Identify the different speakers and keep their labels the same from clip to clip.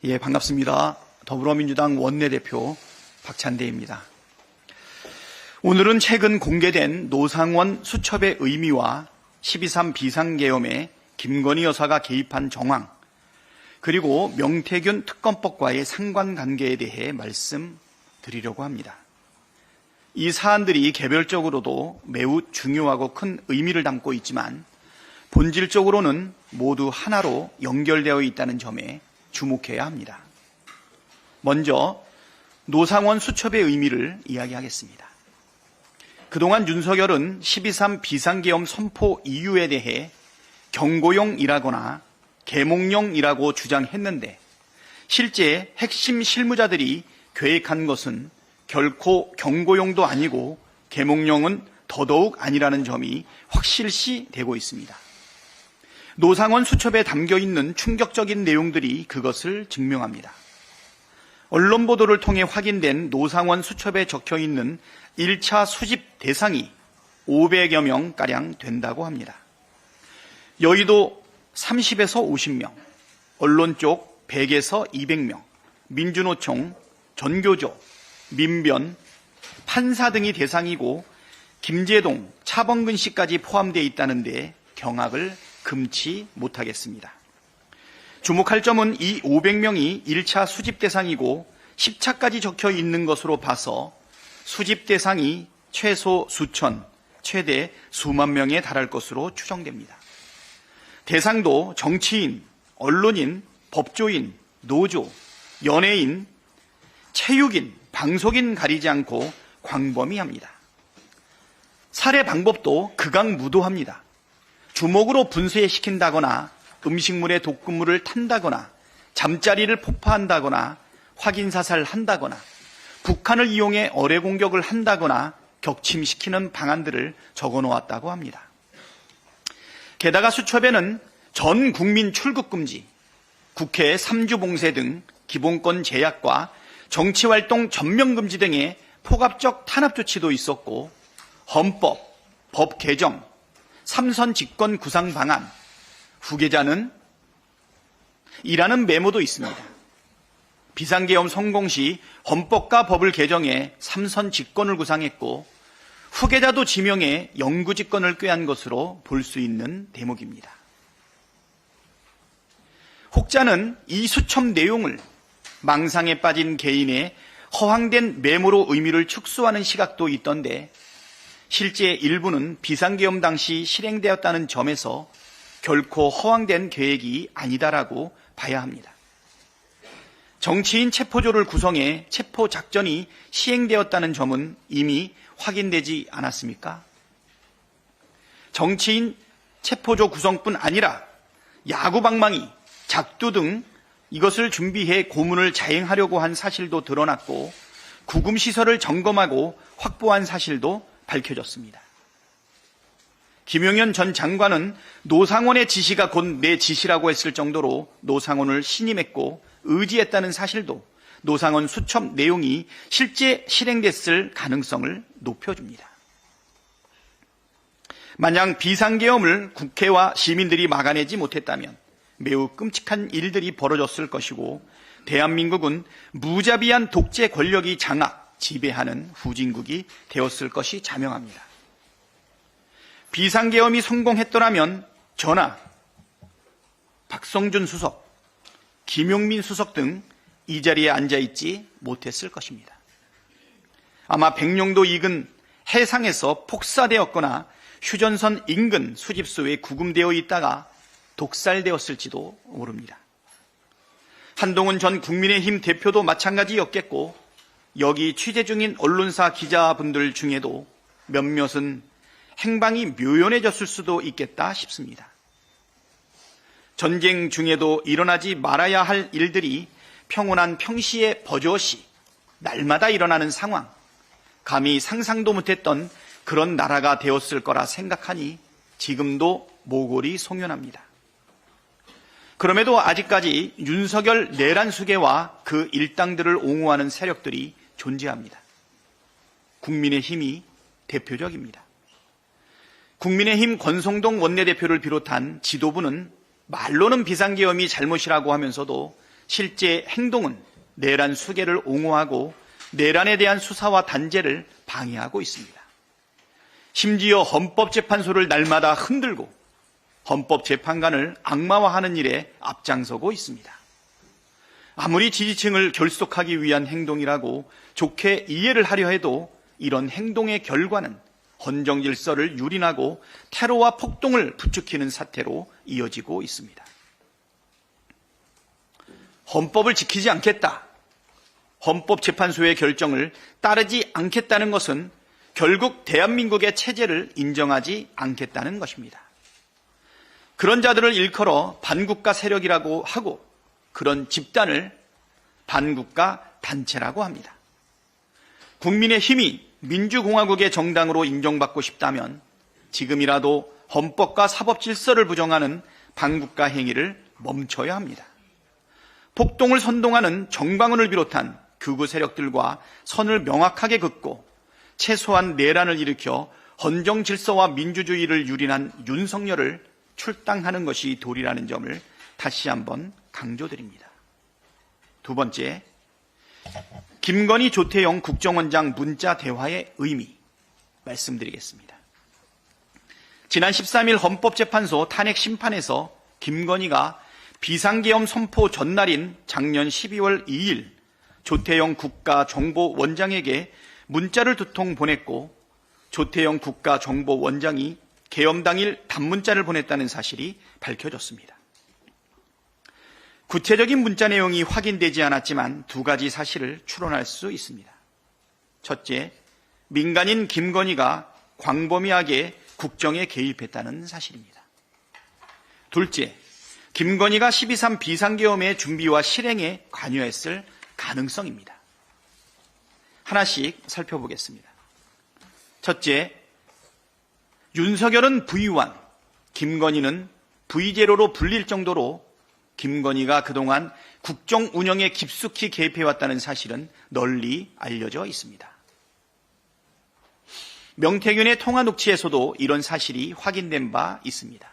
Speaker 1: 예, 반갑습니다. 더불어민주당 원내대표 박찬대입니다. 오늘은 최근 공개된 노상원 수첩의 의미와 12.3 비상계엄에 김건희 여사가 개입한 정황, 그리고 명태균 특검법과의 상관관계에 대해 말씀드리려고 합니다. 이 사안들이 개별적으로도 매우 중요하고 큰 의미를 담고 있지만 본질적으로는 모두 하나로 연결되어 있다는 점에 주목해야 합니다. 먼저 노상원 수첩의 의미를 이야기하겠습니다. 그동안 윤석열은 12.3 비상계엄 선포 이유에 대해 경고용이라거나 계몽령이라고 주장했는데 실제 핵심 실무자들이 계획한 것은 결코 경고용도 아니고 계몽령은 더더욱 아니라는 점이 확실시 되고 있습니다. 노상원 수첩에 담겨있는 충격적인 내용들이 그것을 증명합니다. 언론 보도를 통해 확인된 노상원 수첩에 적혀있는 1차 수집 대상이 500여 명가량 된다고 합니다. 여의도 30에서 50명, 언론 쪽 100에서 200명, 민주노총, 전교조, 민변, 판사 등이 대상이고 김제동, 차범근 씨까지 포함되어 있다는데 경악을 금치 못하겠습니다. 주목할 점은 이 500명이 1차 수집 대상이고 10차까지 적혀 있는 것으로 봐서 수집 대상이 최소 수천, 최대 수만 명에 달할 것으로 추정됩니다. 대상도 정치인, 언론인, 법조인, 노조, 연예인, 체육인, 방송인 가리지 않고 광범위합니다. 살해 방법도 극악무도합니다. 주먹으로 분쇄시킨다거나 음식물에 독극물을 탄다거나 잠자리를 폭파한다거나 확인사살한다거나 북한을 이용해 어뢰 공격을 한다거나 격침시키는 방안들을 적어놓았다고 합니다. 게다가 수첩에는 전 국민 출국금지, 국회 3주 봉쇄 등 기본권 제약과 정치활동 전면금지 등의 포괄적 탄압 조치도 있었고 헌법, 법 개정, 삼선 집권 구상 방안, 후계자는 이라는 메모도 있습니다. 비상계엄 성공 시 헌법과 법을 개정해 삼선 집권을 구상했고 후계자도 지명해 영구 집권을 꾀한 것으로 볼 수 있는 대목입니다. 혹자는 이 수첩 내용을 망상에 빠진 개인의 허황된 메모로 의미를 축소하는 시각도 있던데 실제 일부는 비상계엄 당시 실행되었다는 점에서 결코 허황된 계획이 아니다라고 봐야 합니다. 정치인 체포조를 구성해 체포작전이 시행되었다는 점은 이미 확인되지 않았습니까? 정치인 체포조 구성뿐 아니라 야구방망이, 작두 등 이것을 준비해 고문을 자행하려고 한 사실도 드러났고 구금시설을 점검하고 확보한 사실도 밝혀졌습니다. 김용현 전 장관은 노상원의 지시가 곧 내 지시라고 했을 정도로 노상원을 신임했고 의지했다는 사실도 노상원 수첩 내용이 실제 실행됐을 가능성을 높여줍니다. 만약 비상계엄을 국회와 시민들이 막아내지 못했다면 매우 끔찍한 일들이 벌어졌을 것이고 대한민국은 무자비한 독재 권력이 장악, 지배하는 후진국이 되었을 것이 자명합니다. 비상계엄이 성공했더라면 저나 박성준 수석, 김용민 수석 등 이 자리에 앉아있지 못했을 것입니다. 아마 백령도 인근 해상에서 폭사되었거나 휴전선 인근 수집소에 구금되어 있다가 독살되었을지도 모릅니다. 한동훈 전 국민의힘 대표도 마찬가지였겠고 여기 취재 중인 언론사 기자분들 중에도 몇몇은 행방이 묘연해졌을 수도 있겠다 싶습니다. 전쟁 중에도 일어나지 말아야 할 일들이 평온한 평시에 버젓이 날마다 일어나는 상황, 감히 상상도 못했던 그런 나라가 되었을 거라 생각하니 지금도 모골이 송연합니다. 그럼에도 아직까지 윤석열 내란 수계와 그 일당들을 옹호하는 세력들이 존재합니다. 국민의힘이 대표적입니다. 국민의힘 권성동 원내대표를 비롯한 지도부는 말로는 비상계엄이 잘못이라고 하면서도 실제 행동은 내란 수계를 옹호하고 내란에 대한 수사와 단죄를 방해하고 있습니다. 심지어 헌법재판소를 날마다 흔들고 헌법재판관을 악마화하는 일에 앞장서고 있습니다. 아무리 지지층을 결속하기 위한 행동이라고 좋게 이해를 하려 해도 이런 행동의 결과는 헌정 질서를 유린하고 테러와 폭동을 부추기는 사태로 이어지고 있습니다. 헌법을 지키지 않겠다, 헌법재판소의 결정을 따르지 않겠다는 것은 결국 대한민국의 체제를 인정하지 않겠다는 것입니다. 그런 자들을 일컬어 반국가 세력이라고 하고 그런 집단을 반국가 단체라고 합니다. 국민의힘이 민주공화국의 정당으로 인정받고 싶다면 지금이라도 헌법과 사법질서를 부정하는 반국가 행위를 멈춰야 합니다. 폭동을 선동하는 정광훈을 비롯한 극우 세력들과 선을 명확하게 긋고 최소한 내란을 일으켜 헌정 질서와 민주주의를 유린한 윤석열을 출당하는 것이 도리라는 점을 다시 한번 강조드립니다. 두 번째, 김건희 조태영 국정원장 문자 대화의 의미 말씀드리겠습니다. 지난 13일 헌법재판소 탄핵 심판에서 김건희가 비상계엄 선포 전날인 작년 12월 2일 조태영 국가정보원장에게 문자를 2통 보냈고 조태영 국가정보원장이 계엄 당일 단문자를 보냈다는 사실이 밝혀졌습니다. 구체적인 문자 내용이 확인되지 않았지만 두 가지 사실을 추론할 수 있습니다. 첫째, 민간인 김건희가 광범위하게 국정에 개입했다는 사실입니다. 둘째, 김건희가 12.3 비상계엄의 준비와 실행에 관여했을 가능성입니다. 하나씩 살펴보겠습니다. 첫째, 윤석열은 V1, 김건희는 V0로 불릴 정도로 김건희가 그동안 국정 운영에 깊숙이 개입해왔다는 사실은 널리 알려져 있습니다. 명태균의 통화 녹취에서도 이런 사실이 확인된 바 있습니다.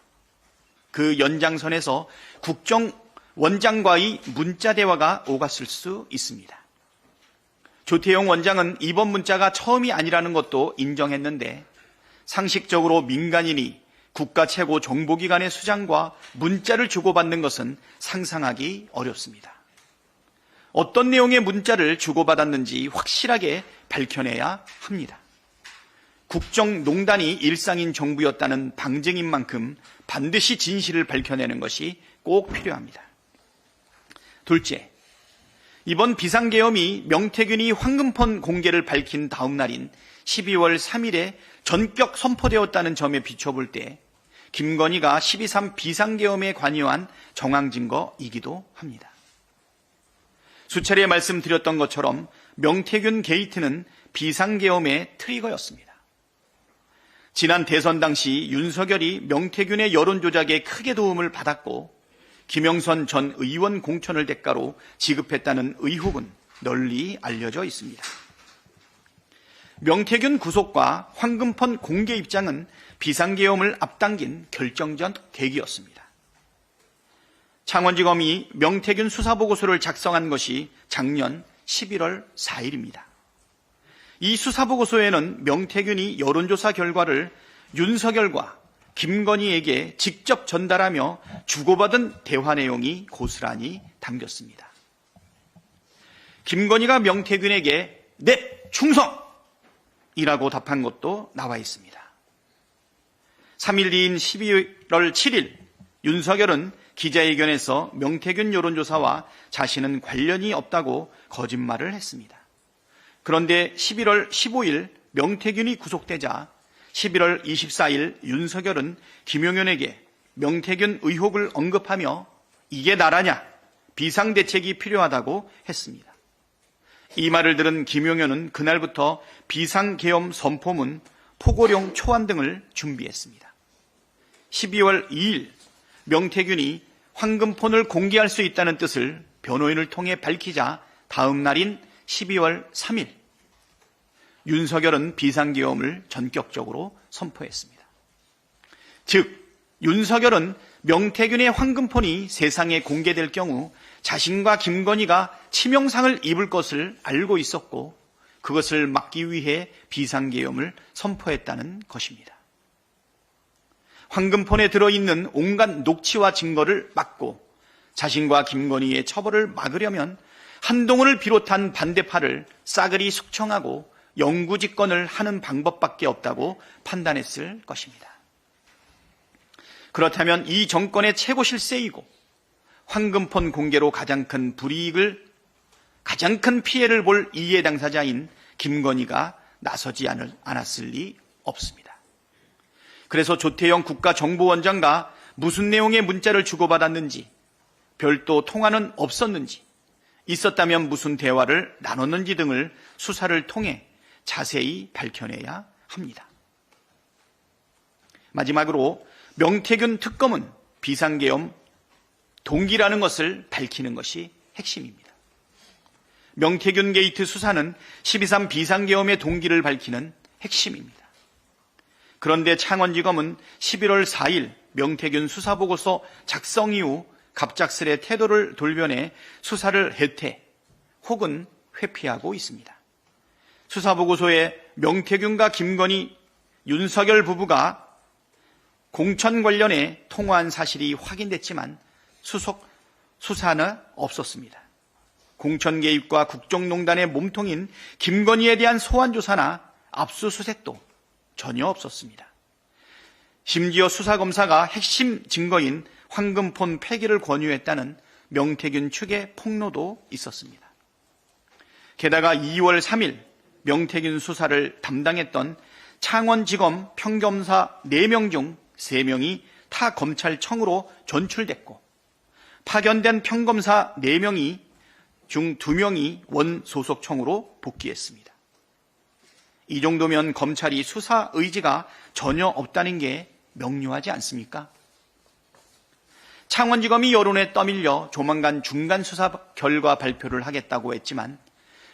Speaker 1: 그 연장선에서 국정원장과의 문자 대화가 오갔을 수 있습니다. 조태영 원장은 이번 문자가 처음이 아니라는 것도 인정했는데 상식적으로 민간인이 국가 최고 정보기관의 수장과 문자를 주고받는 것은 상상하기 어렵습니다. 어떤 내용의 문자를 주고받았는지 확실하게 밝혀내야 합니다. 국정농단이 일상인 정부였다는 방증인 만큼 반드시 진실을 밝혀내는 것이 꼭 필요합니다. 둘째, 이번 비상계엄이 명태균이 황금폰 공개를 밝힌 다음 날인 12월 3일에 전격 선포되었다는 점에 비춰볼 때 김건희가 12.3 비상계엄에 관여한 정황 증거이기도 합니다. 수차례 말씀드렸던 것처럼 명태균 게이트는 비상계엄의 트리거였습니다. 지난 대선 당시 윤석열이 명태균의 여론조작에 크게 도움을 받았고 김영선 전 의원 공천을 대가로 지급했다는 의혹은 널리 알려져 있습니다. 명태균 구속과 황금폰 공개 입장은 비상계엄을 앞당긴 결정적 계기였습니다. 창원지검이 명태균 수사보고서를 작성한 것이 작년 11월 4일입니다. 이 수사보고서에는 명태균이 여론조사 결과를 윤석열과 김건희에게 직접 전달하며 주고받은 대화 내용이 고스란히 담겼습니다. 김건희가 명태균에게 넵, 충성이라고 답한 것도 나와 있습니다. 3일 뒤인 12월 7일 윤석열은 기자회견에서 명태균 여론조사와 자신은 관련이 없다고 거짓말을 했습니다. 그런데 11월 15일 명태균이 구속되자 11월 24일 윤석열은 김용현에게 명태균 의혹을 언급하며 이게 나라냐, 비상대책이 필요하다고 했습니다. 이 말을 들은 김용현은 그날부터 비상계엄 선포문, 포고령 초안 등을 준비했습니다. 12월 2일 명태균이 황금폰을 공개할 수 있다는 뜻을 변호인을 통해 밝히자 다음 날인 12월 3일 윤석열은 비상계엄을 전격적으로 선포했습니다. 즉 윤석열은 명태균의 황금폰이 세상에 공개될 경우 자신과 김건희가 치명상을 입을 것을 알고 있었고 그것을 막기 위해 비상계엄을 선포했다는 것입니다. 황금폰에 들어있는 온갖 녹취와 증거를 막고 자신과 김건희의 처벌을 막으려면 한동훈을 비롯한 반대파를 싸그리 숙청하고 영구집권을 하는 방법밖에 없다고 판단했을 것입니다. 그렇다면 이 정권의 최고 실세이고 황금폰 공개로 가장 큰 피해를 볼 이해 당사자인 김건희가 나서지 않았을 리 없습니다. 그래서 조태영 국가정보원장과 무슨 내용의 문자를 주고받았는지, 별도 통화는 없었는지, 있었다면 무슨 대화를 나눴는지 등을 수사를 통해 자세히 밝혀내야 합니다. 마지막으로 명태균 특검은 비상계엄 동기라는 것을 밝히는 것이 핵심입니다. 명태균 게이트 수사는 12.3 비상계엄의 동기를 밝히는 핵심입니다. 그런데 창원지검은 11월 4일 명태균 수사보고서 작성 이후 갑작스레 태도를 돌변해 수사를 해태 혹은 회피하고 있습니다. 수사보고서에 명태균과 김건희, 윤석열 부부가 공천 관련해 통화한 사실이 확인됐지만 수사는 없었습니다. 공천 개입과 국정농단의 몸통인 김건희에 대한 소환 조사나 압수수색도 전혀 없었습니다. 심지어 수사검사가 핵심 증거인 황금폰 폐기를 권유했다는 명태균 측의 폭로도 있었습니다. 게다가 2월 3일 명태균 수사를 담당했던 창원지검 평검사 4명 중 3명이 타 검찰청으로 전출됐고 파견된 평검사 4명이 중 2명이 원 소속청으로 복귀했습니다. 이 정도면 검찰이 수사 의지가 전혀 없다는 게 명료하지 않습니까? 창원지검이 여론에 떠밀려 조만간 중간 수사 결과 발표를 하겠다고 했지만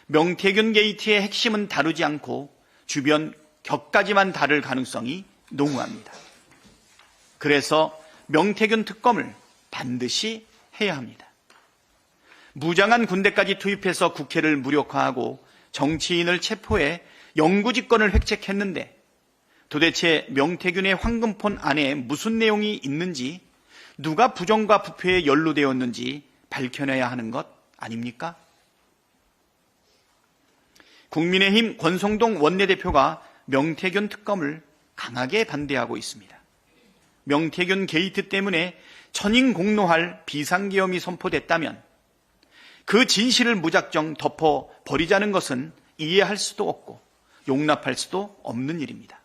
Speaker 1: 명태균 게이트의 핵심은 다루지 않고 주변 격까지만 다룰 가능성이 농후합니다. 그래서 명태균 특검을 반드시 해야 합니다. 무장한 군대까지 투입해서 국회를 무력화하고 정치인을 체포해 영구집권을 획책했는데 도대체 명태균의 황금폰 안에 무슨 내용이 있는지, 누가 부정과 부패에 연루되었는지 밝혀내야 하는 것 아닙니까? 국민의힘 권성동 원내대표가 명태균 특검을 강하게 반대하고 있습니다. 명태균 게이트 때문에 천인공노할 비상계엄이 선포됐다면 그 진실을 무작정 덮어버리자는 것은 이해할 수도 없고 용납할 수도 없는 일입니다.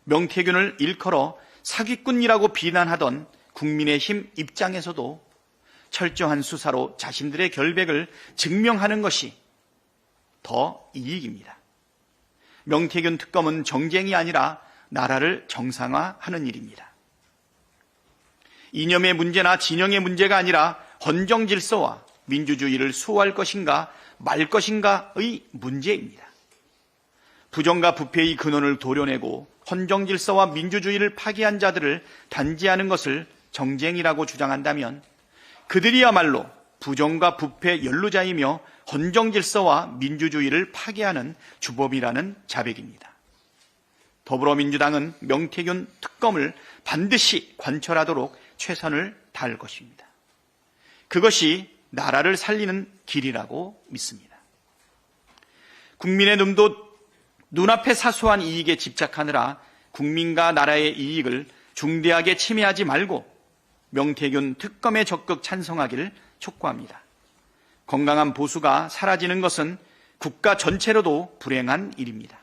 Speaker 1: 명태균을 일컬어 사기꾼이라고 비난하던 국민의힘 입장에서도 철저한 수사로 자신들의 결백을 증명하는 것이 더 이익입니다. 명태균 특검은 정쟁이 아니라 나라를 정상화하는 일입니다. 이념의 문제나 진영의 문제가 아니라 헌정 질서와 민주주의를 수호할 것인가 말 것인가의 문제입니다. 부정과 부패의 근원을 도려내고 헌정 질서와 민주주의를 파괴한 자들을 단죄하는 것을 정쟁이라고 주장한다면 그들이야말로 부정과 부패 연루자이며 헌정 질서와 민주주의를 파괴하는 주범이라는 자백입니다. 더불어민주당은 명태균 특검을 반드시 관철하도록 최선을 다할 것입니다. 그것이 나라를 살리는 길이라고 믿습니다. 국민의 눈앞의 사소한 이익에 집착하느라 국민과 나라의 이익을 중대하게 침해하지 말고 명태균 특검에 적극 찬성하기를 촉구합니다. 건강한 보수가 사라지는 것은 국가 전체로도 불행한 일입니다.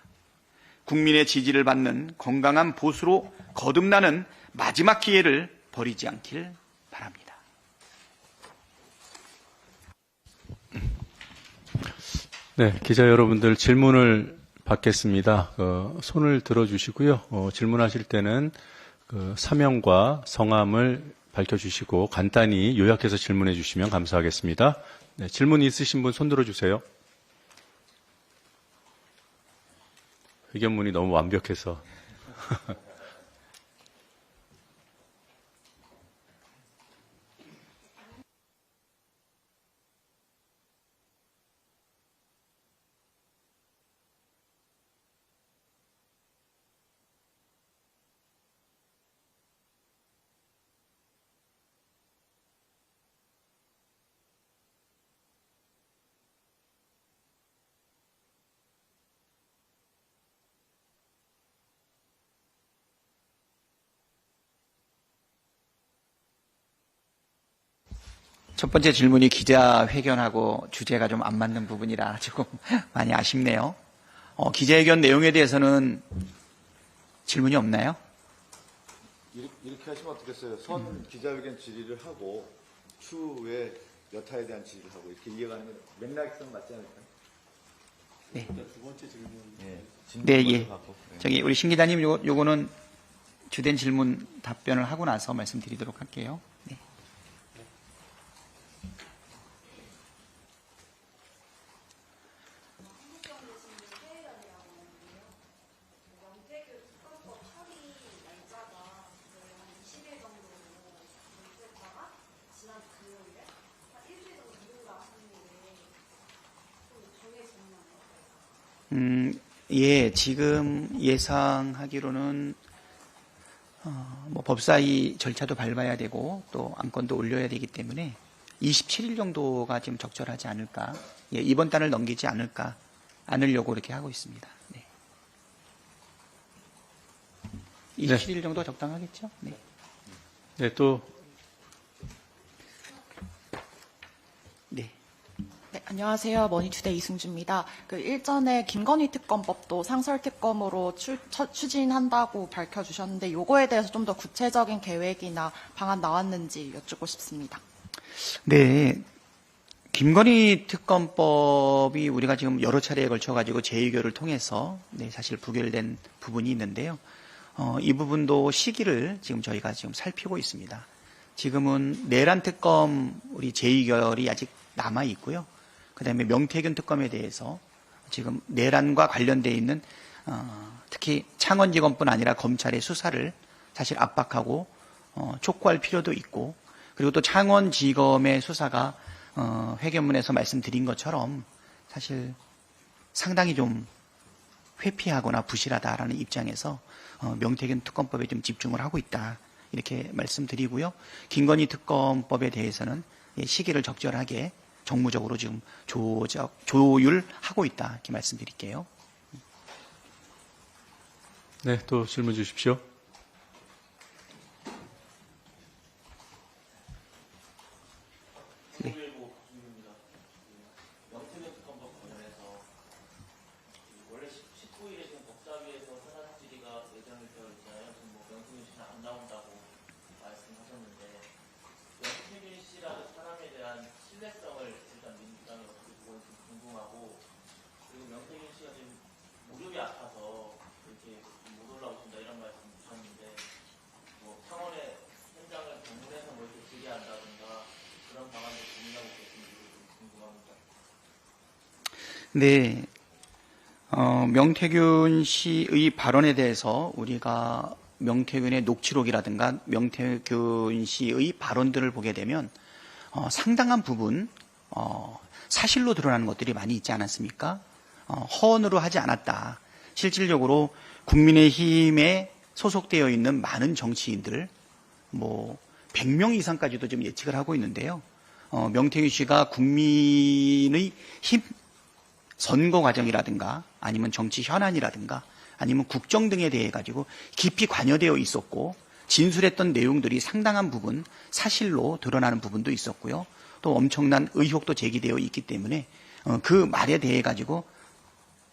Speaker 1: 국민의 지지를 받는 건강한 보수로 거듭나는 마지막 기회를 버리지 않길 바랍니다.
Speaker 2: 네, 기자 여러분들 질문을 받겠습니다. 손을 들어주시고요. 질문하실 때는 사명과 성함을 밝혀주시고 간단히 요약해서 질문해 주시면 감사하겠습니다. 네, 질문 있으신 분 손 들어주세요. 의견문이 너무 완벽해서.
Speaker 1: 첫 번째 질문이 기자회견하고 주제가 좀 안 맞는 부분이라 조금 많이 아쉽네요. 기자회견 내용에 대해서는 질문이 없나요?
Speaker 3: 이렇게 하시면 어떻겠어요? 선 기자회견 질의를 하고 추후에 여타에 대한 질의를 하고 이렇게 이해가는 건 맥락성 맞지 않을까요?
Speaker 1: 네.
Speaker 3: 두 번째 질문.
Speaker 1: 네, 예. 저기 우리 신 기자님 요거는 주된 질문 답변을 하고 나서 말씀드리도록 할게요. 네. 예, 지금 예상하기로는 뭐 법사위 절차도 밟아야 되고 또 안건도 올려야 되기 때문에 27일 정도가 지금 적절하지 않을까. 예, 이번 달을 넘기지 않으려고 이렇게 하고 있습니다. 네. 27일 정도 적당하겠죠? 네.
Speaker 2: 네, 또
Speaker 1: 네.
Speaker 4: 네, 안녕하세요. 머니투데이 이승주입니다. 일전에 김건희 특검법도 상설특검으로 추진한다고 밝혀주셨는데 요거에 대해서 좀 더 구체적인 계획이나 방안 나왔는지 여쭙고 싶습니다.
Speaker 1: 네. 김건희 특검법이 우리가 지금 여러 차례에 걸쳐가지고 재의결을 통해서 네, 사실 부결된 부분이 있는데요. 이 부분도 시기를 지금 저희가 지금 살피고 있습니다. 지금은 내란 특검 우리 재의결이 아직 남아 있고요. 그다음에 명태균 특검에 대해서 지금 내란과 관련돼 있는 특히 창원지검뿐 아니라 검찰의 수사를 사실 압박하고 촉구할 필요도 있고 그리고 또 창원지검의 수사가 회견문에서 말씀드린 것처럼 사실 상당히 좀 회피하거나 부실하다라는 입장에서 명태균 특검법에 좀 집중을 하고 있다 이렇게 말씀드리고요. 김건희 특검법에 대해서는 시기를 적절하게 정무적으로 지금 조율하고 있다 이렇게 말씀드릴게요.
Speaker 2: 네, 또 질문 주십시오.
Speaker 1: 네.
Speaker 5: 원래 19일에 지금 법사위에서 현안 질의가 예정이 되어 있잖아요. 지금 명태균 씨는 안 나온다고 말씀하셨는데 명태균 씨라는 사람에 대한 신뢰성을 일단 민주당이 어떻게 보고 있는지 궁금하고 그리고 명태균 씨가 지금 무릎이 아파서 이렇게 못 올라오신다 이런 말씀 주셨는데 뭐 창원의 현장을 방문해서 뭐 이렇게 질의한다든가 그런 방안도 고민하고 계신지 궁금합니다.
Speaker 1: 네. 명태균 씨의 발언에 대해서 우리가 명태균의 녹취록이라든가 명태균 씨의 발언들을 보게 되면 상당한 부분 사실로 드러나는 것들이 많이 있지 않았습니까? 허언으로 하지 않았다. 실질적으로 국민의힘에 소속되어 있는 많은 정치인들 뭐 100명 이상까지도 좀 예측을 하고 있는데요. 명태균 씨가 국민의 힘 선거 과정이라든가 아니면 정치 현안이라든가 아니면 국정 등에 대해 가지고 깊이 관여되어 있었고 진술했던 내용들이 상당한 부분 사실로 드러나는 부분도 있었고요. 또 엄청난 의혹도 제기되어 있기 때문에 그 말에 대해 가지고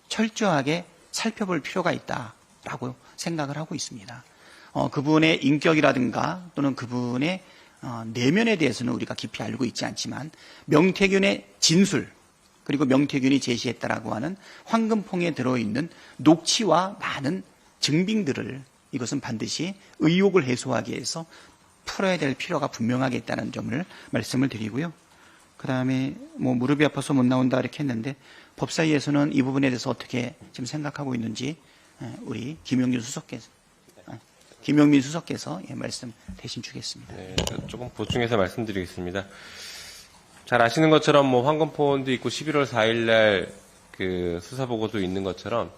Speaker 1: 철저하게 살펴볼 필요가 있다라고 생각을 하고 있습니다. 그분의 인격이라든가 또는 그분의 내면에 대해서는 우리가 깊이 알고 있지 않지만 명태균의 진술 그리고 명태균이 제시했다라고 하는 황금퐁에 들어있는 녹취와 많은 증빙들을 이것은 반드시 의혹을 해소하기 위해서 풀어야 될 필요가 분명하게 있다는 점을 말씀을 드리고요. 그 다음에 뭐 무릎이 아파서 못 나온다 이렇게 했는데 법사위에서는 이 부분에 대해서 어떻게 지금 생각하고 있는지 우리 김용민 수석께서 말씀 대신 주겠습니다.
Speaker 6: 네, 조금 보충해서 말씀드리겠습니다. 잘 아시는 것처럼 뭐 황금폰도 있고 11월 4일날 그 수사 보고도 있는 것처럼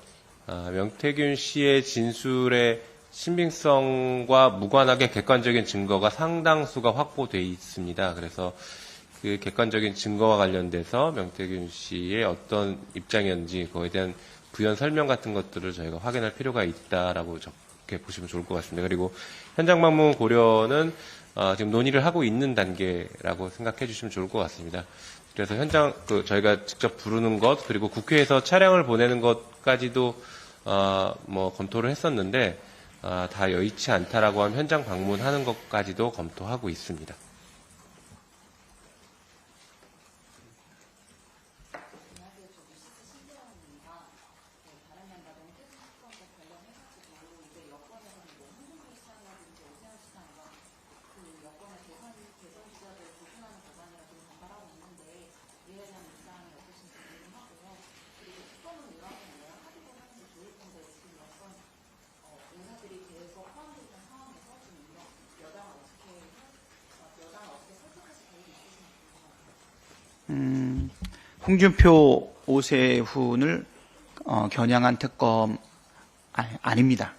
Speaker 6: 명태균 씨의 진술의 신빙성과 무관하게 객관적인 증거가 상당수가 확보돼 있습니다. 그래서 그 객관적인 증거와 관련돼서 명태균 씨의 어떤 입장이었는지 그거에 대한 부연 설명 같은 것들을 저희가 확인할 필요가 있다라고 이렇게 보시면 좋을 것 같습니다. 그리고 현장 방문 고려는 지금 논의를 하고 있는 단계라고 생각해 주시면 좋을 것 같습니다. 그래서 현장 저희가 직접 부르는 것 그리고 국회에서 차량을 보내는 것까지도 검토를 했었는데 다 여의치 않다라고 하면 현장 방문하는 것까지도 검토하고 있습니다.
Speaker 1: 홍준표 오세훈을 겨냥한 특검 아닙니다.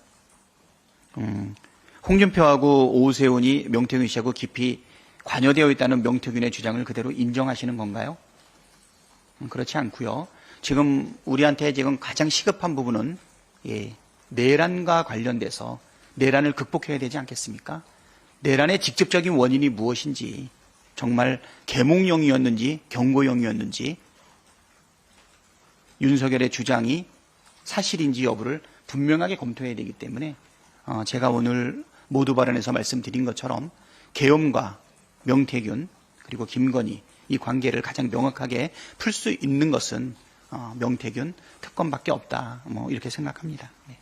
Speaker 1: 홍준표하고 오세훈이 명태균 씨하고 깊이 관여되어 있다는 명태균의 주장을 그대로 인정하시는 건가요? 그렇지 않고요. 지금 우리한테 지금 가장 시급한 부분은 내란과 관련돼서 내란을 극복해야 되지 않겠습니까? 내란의 직접적인 원인이 무엇인지, 정말 계몽령이었는지 경고령이었는지, 윤석열의 주장이 사실인지 여부를 분명하게 검토해야 되기 때문에 제가 오늘 모두 발언에서 말씀드린 것처럼 계엄과 명태균 그리고 김건희 이 관계를 가장 명확하게 풀 수 있는 것은 명태균 특검밖에 없다, 이렇게 생각합니다. 네.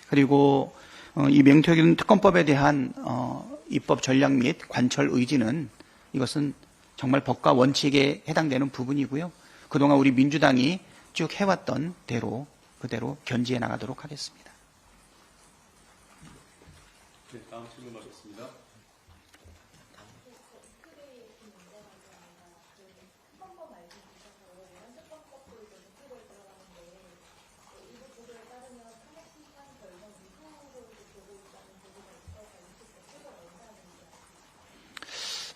Speaker 1: 그리고 이 명태균 특검법에 대한 입법 전략 및 관철 의지는 이것은 정말 법과 원칙에 해당되는 부분이고요. 그동안 우리 민주당이 쭉 해왔던 대로 그대로 견지해 나가도록 하겠습니다.
Speaker 2: 네, 다음 질문 받겠습니다.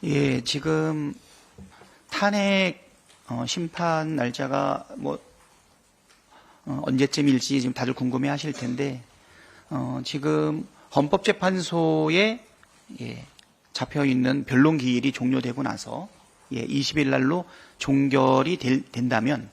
Speaker 1: 예, 지금 탄핵 심판 날짜가 언제쯤일지 지금 다들 궁금해 하실 텐데, 지금 헌법재판소에 잡혀 있는 변론 기일이 종료되고 나서 20일 날로 종결이 된다면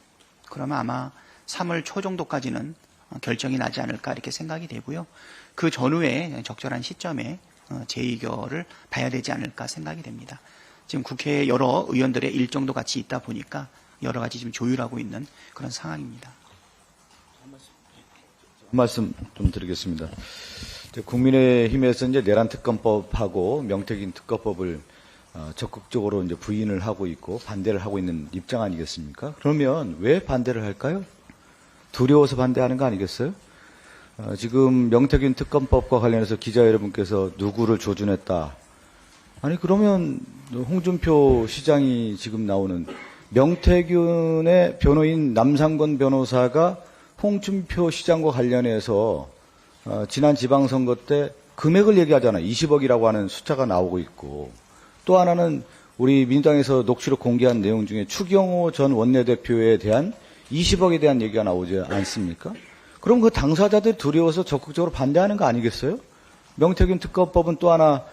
Speaker 1: 그러면 아마 3월 초 정도까지는 결정이 나지 않을까 이렇게 생각이 되고요. 그 전후에 적절한 시점에 재의결을 봐야 되지 않을까 생각이 됩니다. 지금 국회에 여러 의원들의 일정도 같이 있다 보니까 여러 가지 지금 조율하고 있는 그런 상황입니다.
Speaker 3: 한 말씀 좀 드리겠습니다. 국민의힘에서 이제 내란 특검법하고 명태균 특검법을 적극적으로 이제 부인을 하고 있고 반대를 하고 있는 입장 아니겠습니까? 그러면 왜 반대를 할까요? 두려워서 반대하는 거 아니겠어요? 지금 명태균 특검법과 관련해서 기자 여러분께서 누구를 조준했다. 아니 그러면 홍준표 시장이 지금 나오는 명태균의 변호인 남상권 변호사가 홍준표 시장과 관련해서 지난 지방선거 때 금액을 얘기하잖아요. 20억이라고 하는 숫자가 나오고 있고, 또 하나는 우리 민주당에서 녹취록 공개한 내용 중에 추경호 전 원내대표에 대한 20억에 대한 얘기가 나오지 않습니까? 그럼 그 당사자들 두려워서 적극적으로 반대하는 거 아니겠어요? 명태균 특검법은 또 하나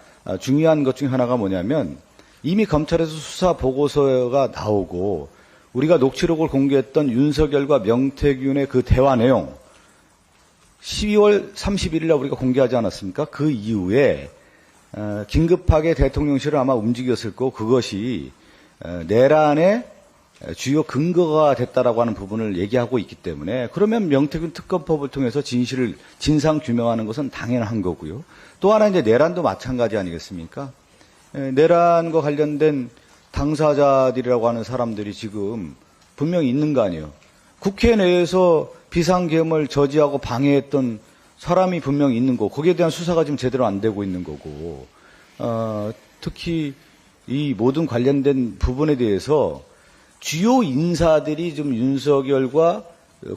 Speaker 3: 중요한 것 중에 하나가 뭐냐면 이미 검찰에서 수사 보고서가 나오고 우리가 녹취록을 공개했던 윤석열과 명태균의 그 대화 내용 12월 31일 날 우리가 공개하지 않았습니까? 그 이후에 긴급하게 대통령실을 아마 움직였을 거고 그것이 내란의 주요 근거가 됐다라고 하는 부분을 얘기하고 있기 때문에 그러면 명태균 특검법을 통해서 진실을 진상 규명하는 것은 당연한 거고요. 또 하나 이제 내란도 마찬가지 아니겠습니까? 내란과 관련된 당사자들이라고 하는 사람들이 지금 분명히 있는 거 아니에요. 국회 내에서 비상계엄을 저지하고 방해했던 사람이 분명히 있는 거고 거기에 대한 수사가 지금 제대로 안 되고 있는 거고 특히 이 모든 관련된 부분에 대해서 주요 인사들이 좀 윤석열과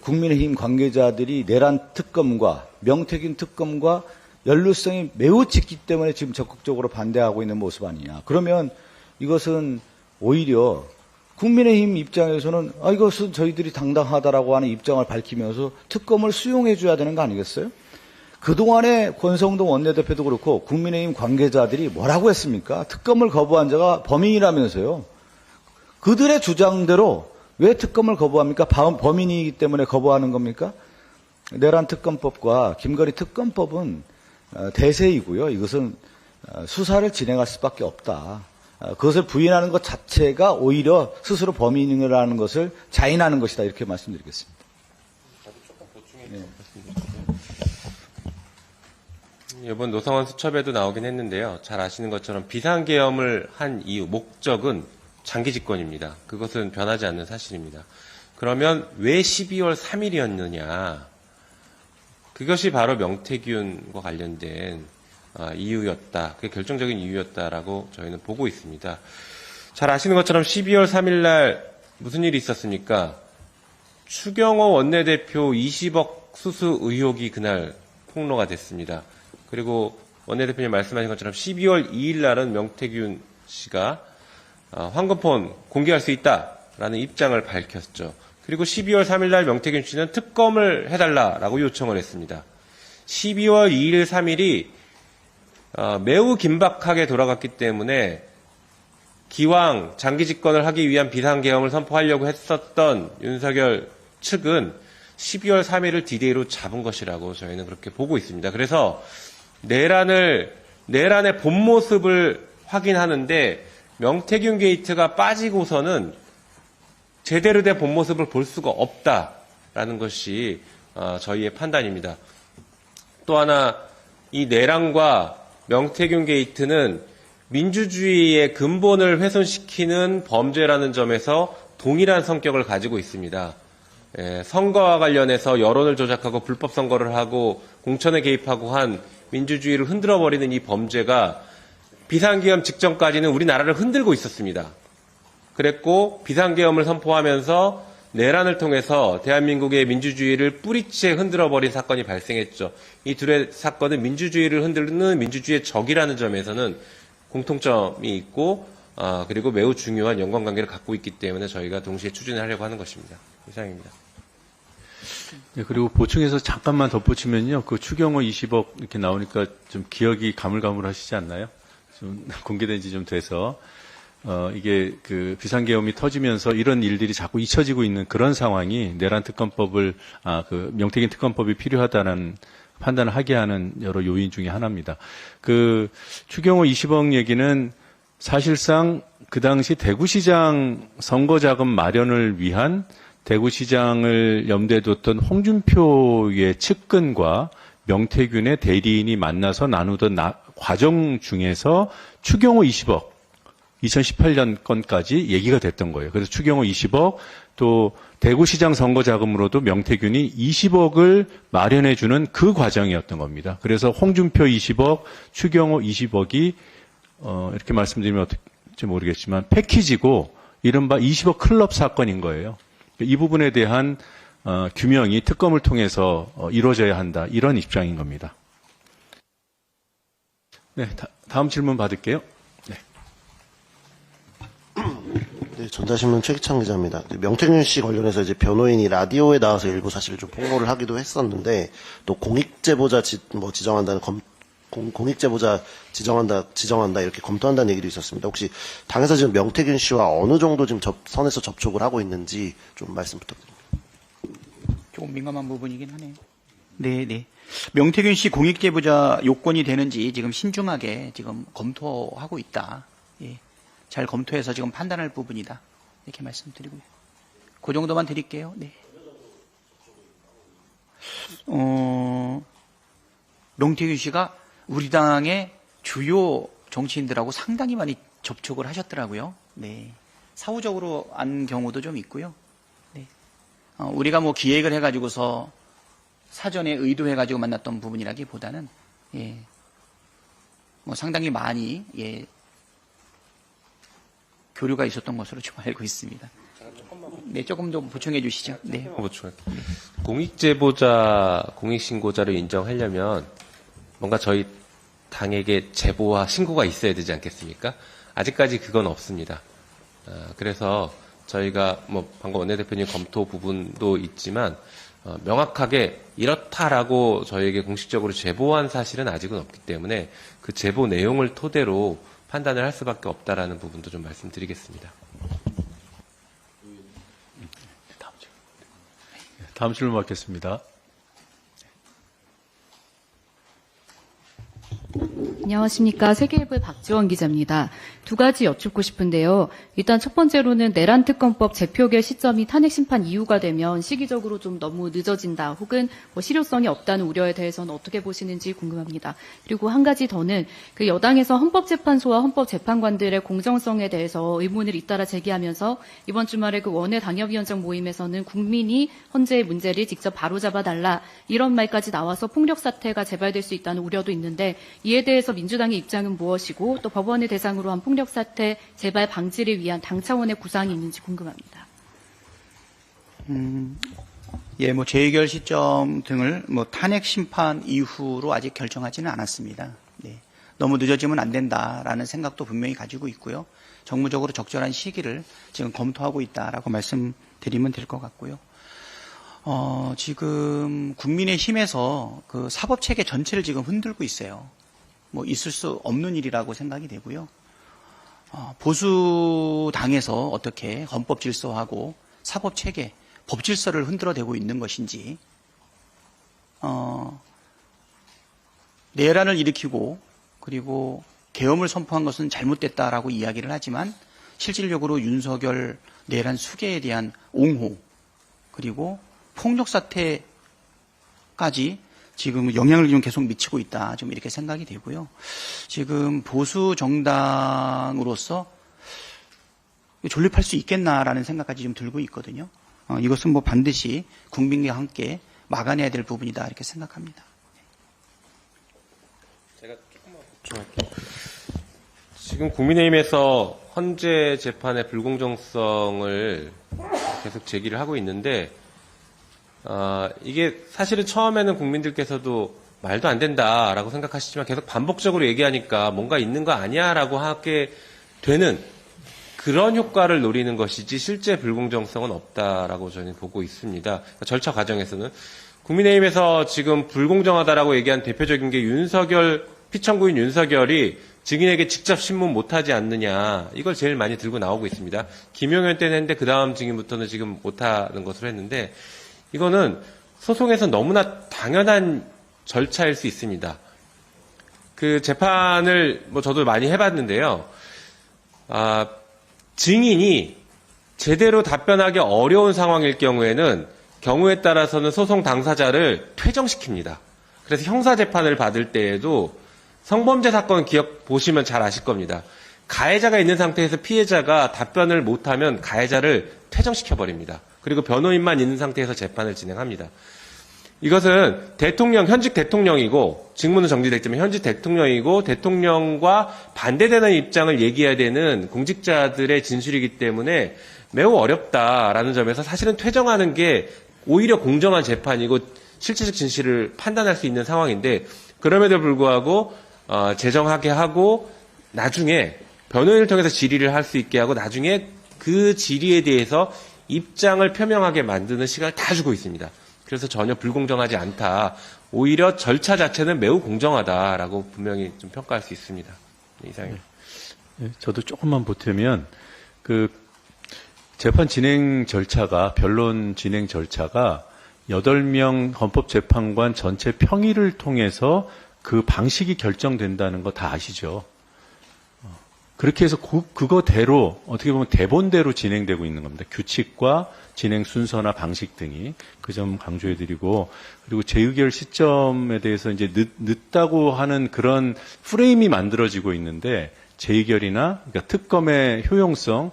Speaker 3: 국민의힘 관계자들이 내란 특검과 명태균 특검과 연루성이 매우 짙기 때문에 지금 적극적으로 반대하고 있는 모습 아니냐. 그러면 이것은 오히려 국민의힘 입장에서는 이것은 저희들이 당당하다라고 하는 입장을 밝히면서 특검을 수용해 줘야 되는 거 아니겠어요? 그동안에 권성동 원내대표도 그렇고 국민의힘 관계자들이 뭐라고 했습니까? 특검을 거부한 자가 범인이라면서요. 그들의 주장대로 왜 특검을 거부합니까? 범인이기 때문에 거부하는 겁니까? 내란 특검법과 김건희 특검법은 대세이고요. 이것은 수사를 진행할 수밖에 없다. 그것을 부인하는 것 자체가 오히려 스스로 범인이라는 것을 자인하는 것이다. 이렇게 말씀드리겠습니다.
Speaker 6: 이번 노상원 수첩에도 나오긴 했는데요. 잘 아시는 것처럼 비상계엄을 한 이유, 목적은 장기 집권입니다. 그것은 변하지 않는 사실입니다. 그러면 왜 12월 3일이었느냐? 그것이 바로 명태균과 관련된 이유였다. 그게 결정적인 이유였다라고 저희는 보고 있습니다. 잘 아시는 것처럼 12월 3일 날 무슨 일이 있었습니까? 추경호 원내대표 20억 수수 의혹이 그날 폭로가 됐습니다. 그리고 원내대표님 말씀하신 것처럼 12월 2일 날은 명태균 씨가 황금폰 공개할 수 있다라는 입장을 밝혔죠. 그리고 12월 3일 날 명태균 씨는 특검을 해달라라고 요청을 했습니다. 12월 2일, 3일이 매우 긴박하게 돌아갔기 때문에 기왕 장기 집권을 하기 위한 비상계엄을 선포하려고 했었던 윤석열 측은 12월 3일을 디데이로 잡은 것이라고 저희는 그렇게 보고 있습니다. 그래서 내란의 본 모습을 확인하는데 명태균 게이트가 빠지고서는 제대로 된 본 모습을 볼 수가 없다라는 것이 저희의 판단입니다. 또 하나 이 내란과 명태균 게이트는 민주주의의 근본을 훼손시키는 범죄라는 점에서 동일한 성격을 가지고 있습니다. 선거와 관련해서 여론을 조작하고 불법 선거를 하고 공천에 개입하고 한 민주주의를 흔들어버리는 이 범죄가 비상계엄 직전까지는 우리나라를 흔들고 있었습니다. 그랬고 비상계엄을 선포하면서 내란을 통해서 대한민국의 민주주의를 뿌리째 흔들어버린 사건이 발생했죠. 이 둘의 사건은 민주주의를 흔드는 민주주의의 적이라는 점에서는 공통점이 있고 그리고 매우 중요한 연관관계를 갖고 있기 때문에 저희가 동시에 추진하려고 하는 것입니다. 이상입니다.
Speaker 2: 네, 그리고 보충해서 잠깐만 덧붙이면요. 그 추경호 20억 이렇게 나오니까 좀 기억이 가물가물하시지 않나요? 좀 공개된 지 좀 돼서. 이게 그 비상계엄이 터지면서 이런 일들이 자꾸 잊혀지고 있는 그런 상황이 내란 특검법을, 그 명태균 특검법이 필요하다는 판단을 하게 하는 여러 요인 중에 하나입니다. 그 추경호 20억 얘기는 사실상 그 당시 대구시장 선거자금 마련을 위한 대구시장을 염두에 뒀던 홍준표의 측근과 명태균의 대리인이 만나서 나누던 과정 중에서 추경호 20억 2018년 건까지 얘기가 됐던 거예요. 그래서 추경호 20억 또 대구시장 선거자금으로도 명태균이 20억을 마련해주는 그 과정이었던 겁니다. 그래서 홍준표 20억, 추경호 20억이 이렇게 말씀드리면 어떨지 모르겠지만 패키지고 이른바 20억 클럽 사건인 거예요. 이 부분에 대한 규명이 특검을 통해서 이루어져야 한다. 이런 입장인 겁니다. 네, 다음 질문 받을게요.
Speaker 7: 네, 전자신문 최기창 기자입니다. 명태균 씨 관련해서 이제 변호인이 라디오에 나와서 일부 사실 좀 폭로를 하기도 했었는데 또 공익제보자 지정한다는 공익제보자 지정한다 이렇게 검토한다는 얘기도 있었습니다. 혹시 당에서 지금 명태균 씨와 어느 정도 지금 선에서 접촉을 하고 있는지 좀 말씀 부탁드립니다.
Speaker 1: 조금 민감한 부분이긴 하네요. 네. 명태균 씨 공익제보자 요건이 되는지 지금 신중하게 지금 검토하고 있다. 예. 잘 검토해서 지금 판단할 부분이다. 이렇게 말씀드리고요. 그 정도만 드릴게요. 네. 명태균 씨가 우리 당의 주요 정치인들하고 상당히 많이 접촉을 하셨더라고요. 네. 사후적으로 안 경우도 좀 있고요. 네. 우리가 뭐 기획을 해가지고서 사전에 의도해가지고 만났던 부분이라기보다는, 예. 뭐 상당히 많이, 예. 교류가 있었던 것으로 좀 알고 있습니다. 네, 조금 더 보충해 주시죠. 네.
Speaker 6: 공익제보자, 공익신고자를 인정하려면 뭔가 저희 당에게 제보와 신고가 있어야 되지 않겠습니까? 아직까지 그건 없습니다. 그래서 저희가 뭐 방금 원내대표님 검토 부분도 있지만 명확하게 이렇다라고 저희에게 공식적으로 제보한 사실은 아직은 없기 때문에 그 제보 내용을 토대로 판단을 할 수밖에 없다라는 부분도 좀 말씀드리겠습니다.
Speaker 2: 다음 질문 받겠습니다.
Speaker 8: 안녕하십니까. 세계일보의 박지원 기자입니다. 두 가지 여쭙고 싶은데요. 일단 첫 번째로는 내란 특검법 재표결 시점이 탄핵 심판 이후가 되면 시기적으로 좀 너무 늦어진다 혹은 뭐 실효성이 없다는 우려에 대해서는 어떻게 보시는지 궁금합니다. 그리고 한 가지 더는 그 여당에서 헌법재판소와 헌법재판관들의 공정성에 대해서 의문을 잇따라 제기하면서 이번 주말에 그 원외 당협위원장 모임에서는 국민이 헌재의 문제를 직접 바로잡아 달라 이런 말까지 나와서 폭력 사태가 재발될 수 있다는 우려도 있는데 이에 대해서 민주당의 입장은 무엇이고 또 법원을 대상으로 한 폭력 사태 재발 방지를 위한 당 차원의 구상이 있는지 궁금합니다.
Speaker 1: 예, 뭐 재의결 시점 등을 뭐 탄핵 심판 이후로 아직 결정하지는 않았습니다. 네. 너무 늦어지면 안 된다라는 생각도 분명히 가지고 있고요. 정무적으로 적절한 시기를 지금 검토하고 있다라고 말씀드리면 될 것 같고요. 지금 국민의힘에서 그 사법 체계 전체를 지금 흔들고 있어요. 뭐 있을 수 없는 일이라고 생각이 되고요. 보수 당에서 어떻게 헌법 질서하고 사법 체계, 법 질서를 흔들어대고 있는 것인지, 내란을 일으키고 그리고 계엄을 선포한 것은 잘못됐다라고 이야기를 하지만 실질적으로 윤석열 내란 수계에 대한 옹호 그리고 폭력 사태까지 지금 영향을 좀 계속 미치고 있다. 좀 이렇게 생각이 되고요. 지금 보수 정당으로서 존립할 수 있겠나라는 생각까지 좀 들고 있거든요. 이것은 뭐 반드시 국민과 함께 막아내야 될 부분이다. 이렇게 생각합니다.
Speaker 6: 제가 조금만 보충할게요. 지금 국민의힘에서 헌재 재판의 불공정성을 계속 제기를 하고 있는데 이게 사실은 처음에는 국민들께서도 말도 안 된다라고 생각하시지만 계속 반복적으로 얘기하니까 뭔가 있는 거 아니야라고 하게 되는 그런 효과를 노리는 것이지 실제 불공정성은 없다라고 저는 보고 있습니다. 그러니까 절차 과정에서는 국민의힘에서 지금 불공정하다라고 얘기한 대표적인 게 피청구인 윤석열이 증인에게 직접 신문 못하지 않느냐 이걸 제일 많이 들고 나오고 있습니다. 김용현 때는 했는데 그 다음 증인부터는 지금 못하는 것으로 했는데 이거는 소송에서 너무나 당연한 절차일 수 있습니다. 그 재판을 뭐 저도 많이 해봤는데요. 증인이 제대로 답변하기 어려운 상황일 경우에 따라서는 소송 당사자를 퇴정시킵니다. 그래서 형사재판을 받을 때에도 성범죄 사건 보시면 잘 아실 겁니다. 가해자가 있는 상태에서 피해자가 답변을 못하면 가해자를 퇴정시켜버립니다. 그리고 변호인만 있는 상태에서 재판을 진행합니다. 이것은 현직 대통령이고 직무는 정지됐지만 현직 대통령이고 대통령과 반대되는 입장을 얘기해야 되는 공직자들의 진술이기 때문에 매우 어렵다라는 점에서 사실은 퇴정하는 게 오히려 공정한 재판이고 실체적 진실을 판단할 수 있는 상황인데 그럼에도 불구하고 재정하게 하고 나중에 변호인을 통해서 질의를 할 수 있게 하고 나중에 그 질의에 대해서 입장을 표명하게 만드는 시간을 다 주고 있습니다. 그래서 전혀 불공정하지 않다. 오히려 절차 자체는 매우 공정하다라고 분명히 좀 평가할 수 있습니다. 이상입니다.
Speaker 2: 네, 저도 조금만 보태면 재판 진행 절차가 변론 진행 절차가 8명 헌법재판관 전체 평의를 통해서 그 방식이 결정된다는 거 다 아시죠? 그렇게 해서 그거대로 어떻게 보면 대본대로 진행되고 있는 겁니다. 규칙과 진행 순서나 방식 등이 그 점 강조해드리고 그리고 재의결 시점에 대해서 이제 늦다고 하는 그런 프레임이 만들어지고 있는데 재의결이나 그러니까 특검의 효용성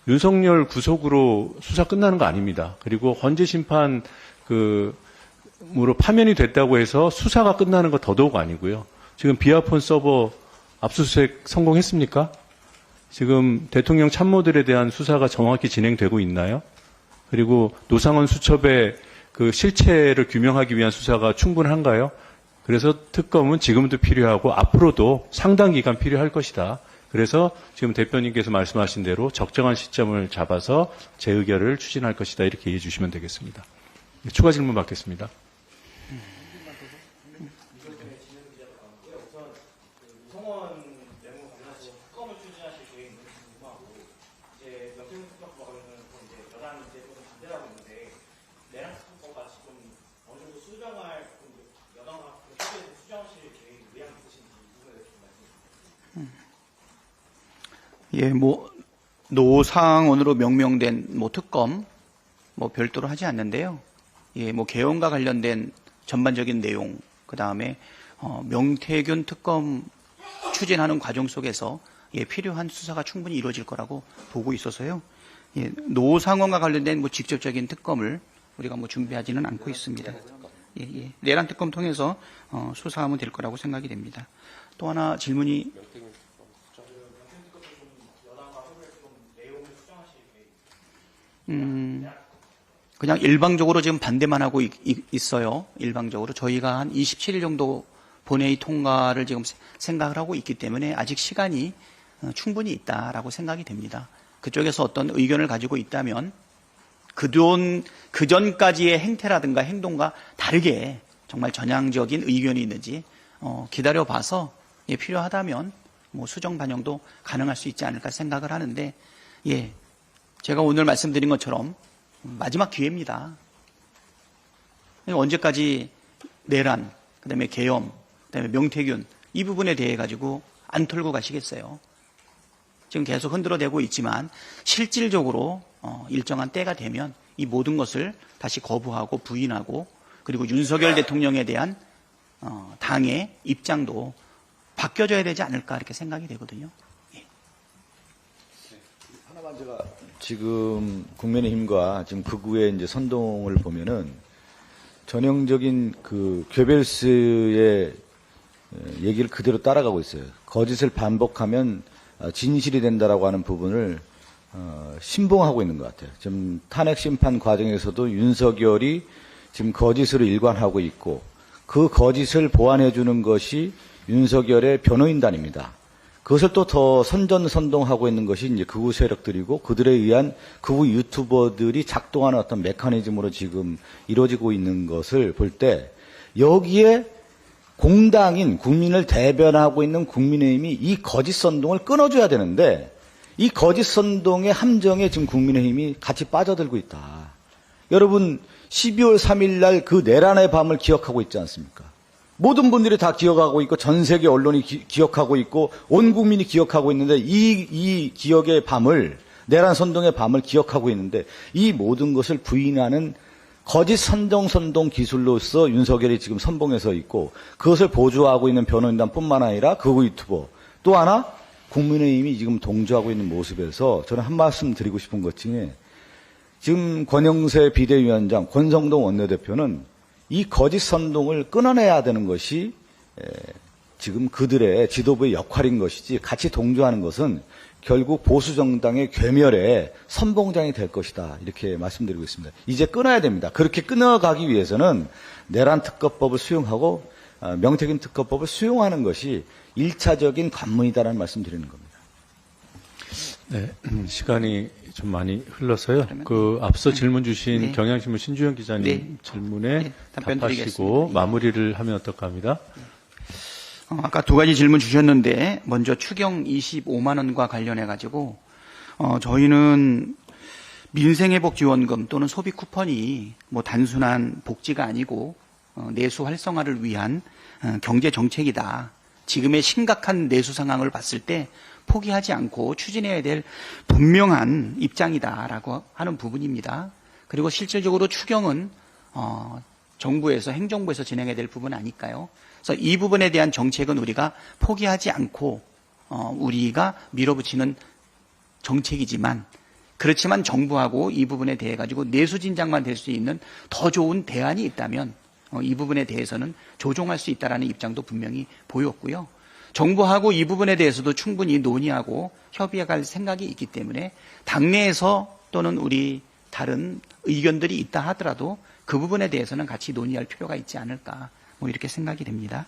Speaker 2: 윤석열 구속으로 수사 끝나는 거 아닙니다. 그리고 헌재 심판 으로 파면이 됐다고 해서 수사가 끝나는 거 더더욱 아니고요. 지금 비아폰 서버 압수수색 성공했습니까? 지금 대통령 참모들에 대한 수사가 정확히 진행되고 있나요? 그리고 노상원 수첩의 그 실체를 규명하기 위한 수사가 충분한가요? 그래서 특검은 지금도 필요하고 앞으로도 상당 기간 필요할 것이다. 그래서 지금 대표님께서 말씀하신 대로 적정한 시점을 잡아서 재의결을 추진할 것이다. 이렇게 이해해 주시면 되겠습니다. 추가 질문 받겠습니다.
Speaker 5: 성원 내용 관련해서 특검을 추진하실 계획이 있는지 궁금하고, 이제 명태균 특검법은 이제 여당이 이제 좀 반대를 하고 있는데, 내란 특검법 같이 좀 어느 정도 수정할, 여당과 협의해서 수정하실 계획이 의향 있으신지 이 부분에 대해서 좀 말씀해 주세요.
Speaker 1: 예, 뭐 노상원으로 명명된 뭐 특검 뭐 별도로 하지 않는데요. 예, 뭐 개헌과 관련된 전반적인 내용, 그 다음에 명태균 특검 추진하는 과정 속에서 예, 필요한 수사가 충분히 이루어질 거라고 보고 있어서요. 예, 노상원과 관련된 뭐 직접적인 특검을 우리가 뭐 준비하지는 않고 있습니다. 예, 예. 내란 특검 통해서 수사하면 될 거라고 생각이 됩니다. 또 하나 질문이 그냥 일방적으로 지금 반대만 하고 있어요. 일방적으로. 저희가 한 27일 정도 본회의 통과를 지금 생각을 하고 있기 때문에 아직 시간이 충분히 있다라고 생각이 됩니다. 그쪽에서 어떤 의견을 가지고 있다면 그전까지의 행태라든가 행동과 다르게 정말 전향적인 의견이 있는지 기다려봐서 예, 필요하다면 뭐 수정 반영도 가능할 수 있지 않을까 생각을 하는데 예, 제가 오늘 말씀드린 것처럼 마지막 기회입니다. 언제까지 내란, 그다음에 계엄, 그다음에 명태균 이 부분에 대해 가지고 안 털고 가시겠어요? 지금 계속 흔들어대고 있지만 실질적으로 일정한 때가 되면 이 모든 것을 다시 거부하고 부인하고 그리고 윤석열 대통령에 대한 당의 입장도 바뀌어져야 되지 않을까 이렇게 생각이 되거든요. 예.
Speaker 3: 하나만 제가 지금 국민의힘과 지금 극우의 이제 선동을 보면은 전형적인 그 괴벨스의 얘기를 그대로 따라가고 있어요. 거짓을 반복하면 진실이 된다라고 하는 부분을 신봉하고 있는 것 같아요. 지금 탄핵 심판 과정에서도 윤석열이 지금 거짓으로 일관하고 있고 그 거짓을 보완해 주는 것이 윤석열의 변호인단입니다. 그것을 또 더 선전선동하고 있는 것이 이제 극우 세력들이고 그들에 의한 극우 유튜버들이 작동하는 어떤 메커니즘으로 지금 이루어지고 있는 것을 볼 때 여기에 공당인 국민을 대변하고 있는 국민의힘이 이 거짓 선동을 끊어줘야 되는데 이 거짓 선동의 함정에 지금 국민의힘이 같이 빠져들고 있다. 여러분 12월 3일 날 그 내란의 밤을 기억하고 있지 않습니까? 모든 분들이 다 기억하고 있고 전 세계 언론이 기억하고 있고 온 국민이 기억하고 있는데 이 기억의 밤을 내란 선동의 밤을 기억하고 있는데 이 모든 것을 부인하는 거짓 선동 기술로서 윤석열이 지금 선봉해서 있고 그것을 보조하고 있는 변호인단뿐만 아니라 극우 유튜버 또 하나 국민의힘이 지금 동조하고 있는 모습에서 저는 한 말씀 드리고 싶은 것 중에 지금 권영세 비대위원장 권성동 원내대표는 이 거짓 선동을 끊어내야 되는 것이 지금 그들의 지도부의 역할인 것이지 같이 동조하는 것은 결국 보수정당의 괴멸의 선봉장이 될 것이다. 이렇게 말씀드리고 있습니다. 이제 끊어야 됩니다. 그렇게 끊어가기 위해서는 내란 특검법을 수용하고 명태균 특검법을 수용하는 것이 1차적인 관문이다라는 말씀 드리는 겁니다.
Speaker 2: 네, 시간이 좀 많이 흘러서요. 그 앞서 질문 주신
Speaker 1: 네.
Speaker 2: 경향신문 신주영 기자님
Speaker 1: 네.
Speaker 2: 질문에
Speaker 1: 네, 답변
Speaker 2: 답하시고
Speaker 1: 드리겠습니다.
Speaker 2: 마무리를 하면 어떨까 합니다.
Speaker 1: 아까 두 가지 질문 주셨는데 먼저 추경 25만 원과 관련해 가지고 저희는 민생회복지원금 또는 소비 쿠폰이 뭐 단순한 복지가 아니고 내수 활성화를 위한 경제 정책이다. 지금의 심각한 내수 상황을 봤을 때 포기하지 않고 추진해야 될 분명한 입장이다라고 하는 부분입니다. 그리고 실질적으로 추경은 정부에서 행정부에서 진행해야 될 부분 아닐까요? 그래서 이 부분에 대한 정책은 우리가 포기하지 않고 우리가 밀어붙이는 정책이지만 그렇지만 정부하고 이 부분에 대해 가지고 내수 진작만 될 수 있는 더 좋은 대안이 있다면 이 부분에 대해서는 조정할 수 있다라는 입장도 분명히 보였고요. 정부하고 이 부분에 대해서도 충분히 논의하고 협의해갈 생각이 있기 때문에 당내에서 또는 우리 다른 의견들이 있다 하더라도 그 부분에 대해서는 같이 논의할 필요가 있지 않을까 뭐 이렇게 생각이 됩니다.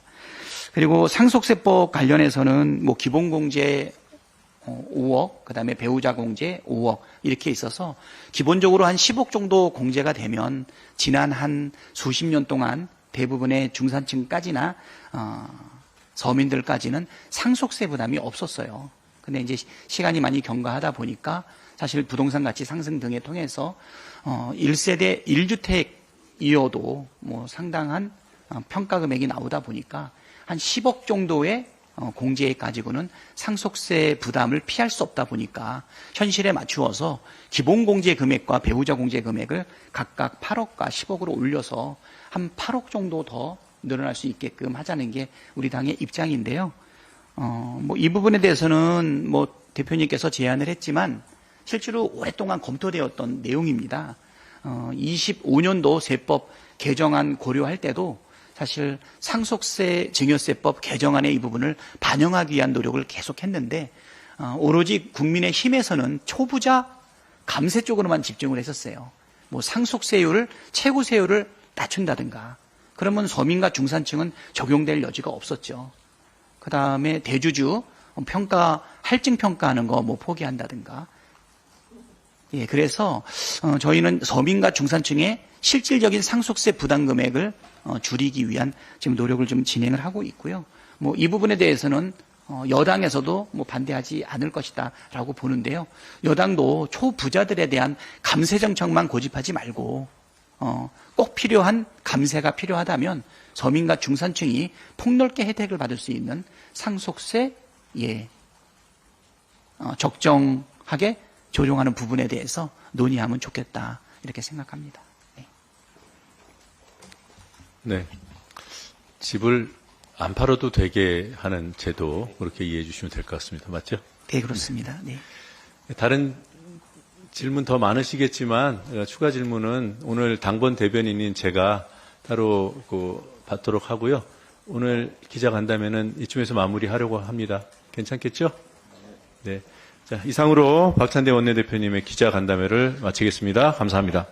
Speaker 1: 그리고 상속세법 관련해서는 뭐 기본공제 5억, 그다음에 배우자 공제 5억 이렇게 있어서 기본적으로 한 10억 정도 공제가 되면 지난 한 수십 년 동안 대부분의 중산층까지나 서민들까지는 상속세 부담이 없었어요. 근데 이제 시간이 많이 경과하다 보니까 사실 부동산 가치 상승 등에 통해서 1세대 1주택이어도 뭐 상당한 평가 금액이 나오다 보니까 한 10억 정도의 공제액 가지고는 상속세 부담을 피할 수 없다 보니까 현실에 맞추어서 기본 공제 금액과 배우자 공제 금액을 각각 8억과 10억으로 올려서 한 8억 정도 더 늘어날 수 있게끔 하자는 게 우리 당의 입장인데요. 뭐 이 부분에 대해서는 뭐 대표님께서 제안을 했지만 실제로 오랫동안 검토되었던 내용입니다. 25년도 세법 개정안 고려할 때도 사실 상속세 증여세법 개정안의 이 부분을 반영하기 위한 노력을 계속했는데 오로지 국민의힘에서는 초부자 감세 쪽으로만 집중을 했었어요. 뭐 상속세율을 최고세율을 낮춘다든가 그러면 서민과 중산층은 적용될 여지가 없었죠. 그 다음에 대주주 평가 할증 평가하는 거 뭐 포기한다든가. 예, 그래서 저희는 서민과 중산층의 실질적인 상속세 부담 금액을 줄이기 위한 지금 노력을 좀 진행을 하고 있고요. 뭐 이 부분에 대해서는 여당에서도 뭐 반대하지 않을 것이다라고 보는데요. 여당도 초부자들에 대한 감세 정책만 고집하지 말고 꼭 필요한 감세가 필요하다면 서민과 중산층이 폭넓게 혜택을 받을 수 있는 상속세 적정하게 조정하는 부분에 대해서 논의하면 좋겠다 이렇게 생각합니다.
Speaker 2: 네. 집을 안 팔아도 되게 하는 제도 그렇게 이해해 주시면 될 것 같습니다. 맞죠?
Speaker 1: 네, 그렇습니다. 네.
Speaker 2: 다른 질문 더 많으시겠지만 추가 질문은 오늘 당번 대변인인 제가 따로 받도록 하고요. 오늘 기자간담회는 이쯤에서 마무리하려고 합니다. 괜찮겠죠? 네. 자, 이상으로 박찬대 원내대표님의 기자간담회를 마치겠습니다. 감사합니다.